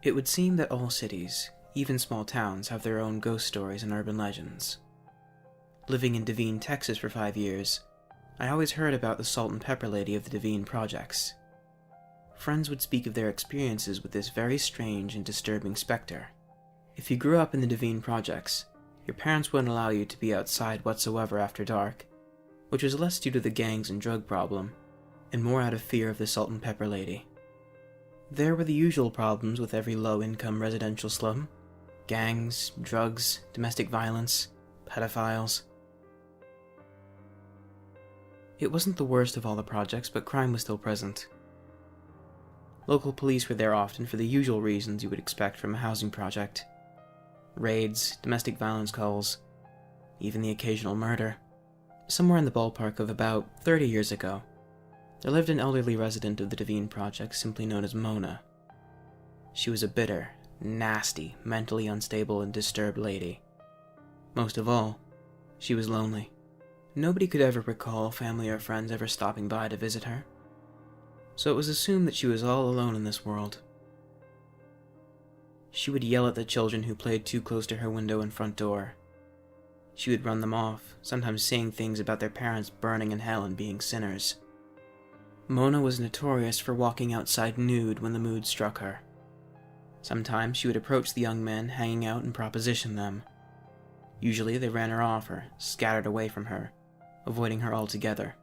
It would seem that all cities, even small towns, have their own ghost stories and urban legends. Living in Devine, Texas for 5 years, I always heard about the salt and pepper lady of the Devine projects. Friends would speak of their experiences with this very strange and disturbing specter. If you grew up in the Devine projects, your parents wouldn't allow you to be outside whatsoever after dark, which was less due to the gangs and drug problem, and more out of fear of the salt and pepper lady. There were the usual problems with every low-income residential slum: gangs, drugs, domestic violence, pedophiles. It wasn't the worst of all the projects, but crime was still present. Local police were there often for the usual reasons you would expect from a housing project: raids, domestic violence calls, even the occasional murder. Somewhere in the ballpark of about 30 years ago, there lived an elderly resident of the Devine project simply known as Mona. She was a bitter, nasty, mentally unstable and disturbed lady. Most of all, she was lonely. Nobody could ever recall family or friends ever stopping by to visit her, so it was assumed that she was all alone in this world. She would yell at the children who played too close to her window and front door. She would run them off, sometimes saying things about their parents burning in hell and being sinners. Mona was notorious for walking outside nude when the mood struck her. Sometimes she would approach the young men hanging out and proposition them. Usually they ran her off or scattered away from her, avoiding her altogether.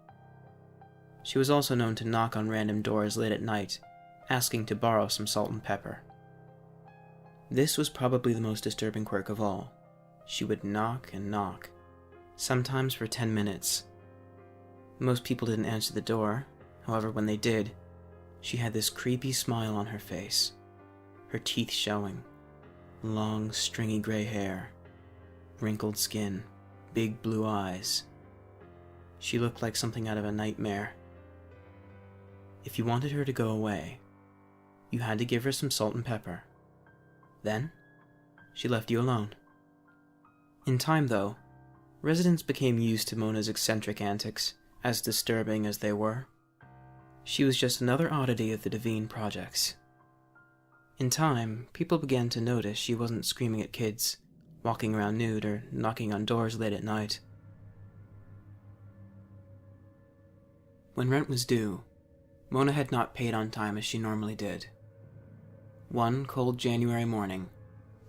She was also known to knock on random doors late at night, asking to borrow some salt and pepper. This was probably the most disturbing quirk of all. She would knock and knock, sometimes for 10 minutes. Most people didn't answer the door. However, when they did, she had this creepy smile on her face, her teeth showing, long, stringy gray hair, wrinkled skin, big blue eyes. She looked like something out of a nightmare. If you wanted her to go away, you had to give her some salt and pepper. Then, she left you alone. In time, though, residents became used to Mona's eccentric antics, as disturbing as they were. She was just another oddity of the Devine projects. In time, people began to notice she wasn't screaming at kids, walking around nude, or knocking on doors late at night. When rent was due, Mona had not paid on time as she normally did. One cold January morning,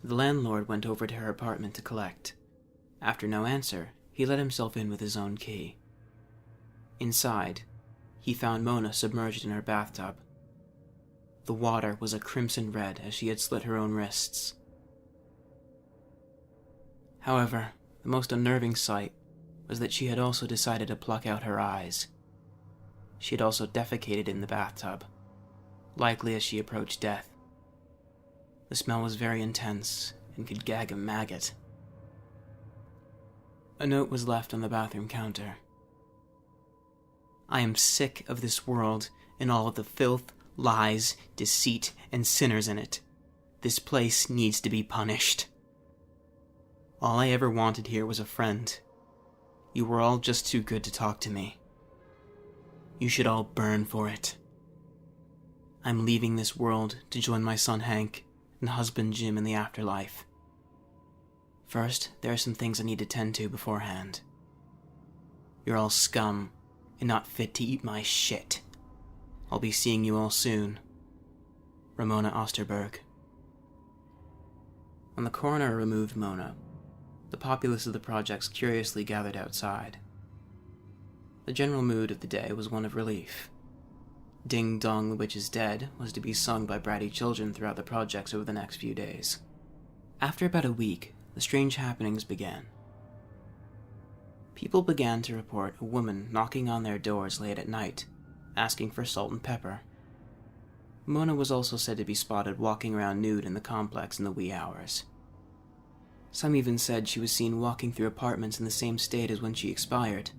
the landlord went over to her apartment to collect. After no answer, he let himself in with his own key. Inside, he found Mona submerged in her bathtub. The water was a crimson red as she had slit her own wrists. However, the most unnerving sight was that she had also decided to pluck out her eyes. She had also defecated in the bathtub, likely as she approached death. The smell was very intense and could gag a maggot. A note was left on the bathroom counter. I am sick of this world and all of the filth, lies, deceit, and sinners in it. This place needs to be punished. All I ever wanted here was a friend. You were all just too good to talk to me. You should all burn for it. I'm leaving this world to join my son Hank and husband Jim in the afterlife. First, there are some things I need to tend to beforehand. You're all scum and not fit to eat my shit. I'll be seeing you all soon. Ramona Osterberg. When the coroner removed Mona, the populace of the projects curiously gathered outside. The general mood of the day was one of relief. Ding Dong the Witch is Dead was to be sung by bratty children throughout the projects over the next few days. After about a week, the strange happenings began. People began to report a woman knocking on their doors late at night, asking for salt and pepper. Mona was also said to be spotted walking around nude in the complex in the wee hours. Some even said she was seen walking through apartments in the same state as when she expired,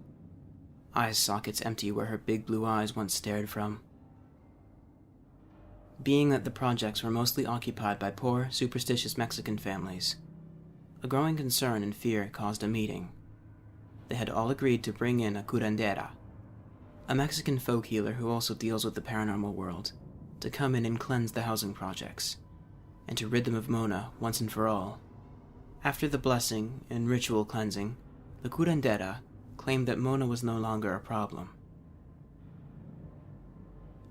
eye sockets empty where her big blue eyes once stared from. Being that the projects were mostly occupied by poor, superstitious Mexican families, a growing concern and fear caused a meeting. They had all agreed to bring in a curandera, a Mexican folk healer who also deals with the paranormal world, to come in and cleanse the housing projects, and to rid them of Mona once and for all. After the blessing and ritual cleansing, the curandera claimed that Mona was no longer a problem.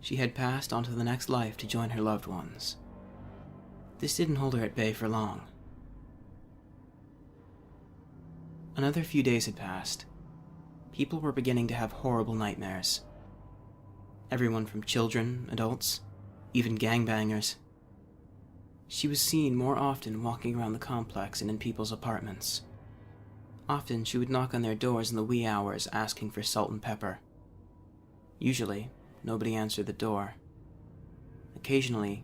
She had passed on to the next life to join her loved ones. This didn't hold her at bay for long. Another few days had passed. People were beginning to have horrible nightmares. Everyone from children, adults, even gangbangers. She was seen more often walking around the complex and in people's apartments. Often she would knock on their doors in the wee hours asking for salt and pepper. Usually, nobody answered the door. Occasionally,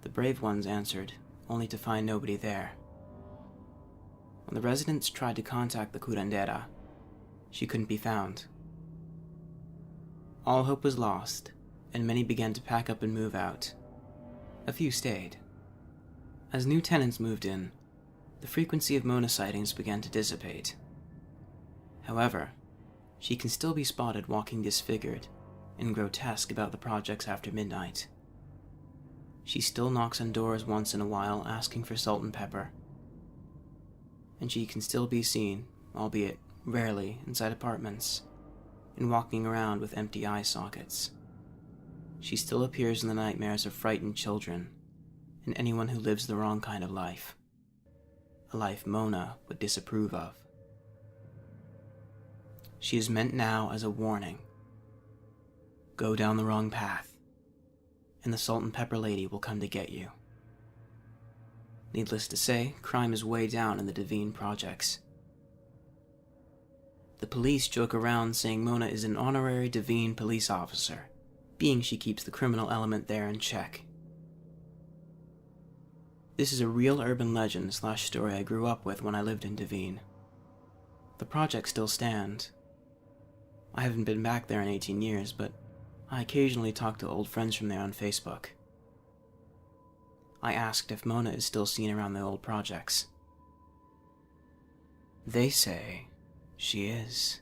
the brave ones answered, only to find nobody there. When the residents tried to contact the curandera, she couldn't be found. All hope was lost, and many began to pack up and move out. A few stayed. As new tenants moved in, the frequency of Mona sightings began to dissipate. However, she can still be spotted walking disfigured and grotesque about the projects after midnight. She still knocks on doors once in a while asking for salt and pepper. And she can still be seen, albeit rarely, inside apartments, and walking around with empty eye sockets. She still appears in the nightmares of frightened children and anyone who lives the wrong kind of life. A life Mona would disapprove of. She is meant now as a warning. Go down the wrong path, and the salt and pepper lady will come to get you. Needless to say, crime is way down in the Devine projects. The police joke around saying Mona is an honorary Devine police officer, being she keeps the criminal element there in check. This is a real urban legend / story I grew up with when I lived in Devine. The projects still stand. I haven't been back there in 18 years, but I occasionally talk to old friends from there on Facebook. I asked if Mona is still seen around the old projects. They say she is.